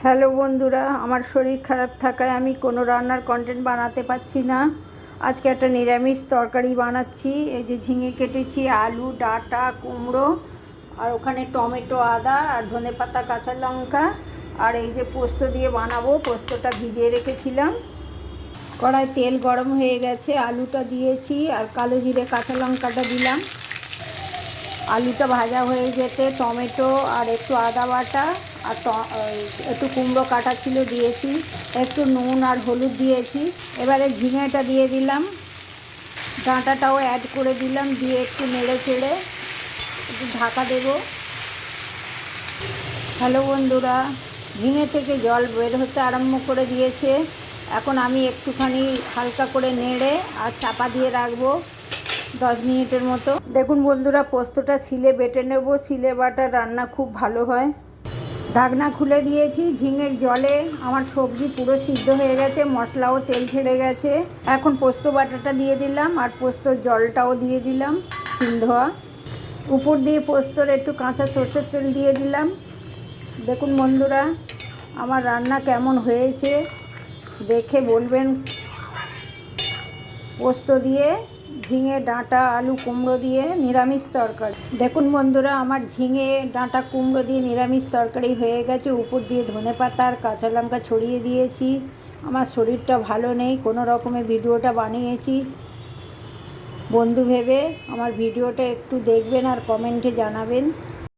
Hello বন্ধুরা, আমার শরীর খারাপ থাকায় আমি কোনো রান্নার কন্টেন্ট বানাতে পারছি না। আজকে একটা নিরামিষ তরকারি বানাচ্ছি। এই যে ঝিঙে কেটেছি, আলু, ডাঁটা, কুমড়ো, আর ওখানে টমেটো, আদা আর ধনেপাতা, কাঁচা লঙ্কা, আর এই যে পোস্ত দিয়ে বানাবো। পোস্তটা ভিজিয়ে রেখেছিলাম। কড়ায় তেল গরম হয়ে গেছে, আলুটা দিয়েছি আর কালো জিরে কাঁচা লঙ্কাটা দিলাম। আলুটা ভাজা হয়ে যেতে টমেটো আর একটু আদা বাটা আর একটু কুমড়ো কাটা ছিল দিয়েছি, একটু নুন আর হলুদ দিয়েছি। এবারে ঝিঙেটা দিয়ে দিলাম, ডাঁটাটাও অ্যাড করে দিলাম, দিয়ে একটু নেড়ে চেড়ে একটু ঢাকা দেব। হ্যালো বন্ধুরা, ঝিঙে থেকে জল বের হতে আরম্ভ করে দিয়েছে। এখন আমি একটুখানি হালকা করে নেড়ে আর চাপা দিয়ে রাখবো 10 মিনিটের মতো। দেখুন বন্ধুরা, পোস্তটা ছিলে বেটে নেব। ছিলে বাটা রান্না খুব ভালো হয়। ঢাকনা খুলে দিয়েছি। ঝিঙের জলে আমার সবজি পুরো সিদ্ধ হয়ে গেছে, মশলাও তেল ছেড়ে গেছে। এখন পোস্ত বাটাটা দিয়ে দিলাম আর পোস্তর জলটাও দিয়ে দিলাম সিদ্ধ হওয়া। উপর দিয়ে পোস্তর একটু কাঁচা সর্ষের তেল দিয়ে দিলাম। দেখুন বন্ধুরা, আমার রান্না কেমন হয়েছে দেখে বলবেন। পোস্ত দিয়ে ঝিঙে, ডাঁটা, আলু, কুমড়ো দিয়ে নিরামিষ তরকারি। দেখুন বন্ধুরা, আমার ঝিঙে, ডাঁটা, কুমড়ো দিয়ে নিরামিষ তরকারি হয়ে গেছে। উপর দিয়ে ধনেপাতা আর কাঁচা লঙ্কা ছড়িয়ে দিয়েছি। আমার শরীরটা ভালো নেই, কোনো রকমে ভিডিওটা বানিয়েছি। বন্ধু ভেবে আমার ভিডিওটা একটু দেখবেন আর কমেন্টে জানাবেন।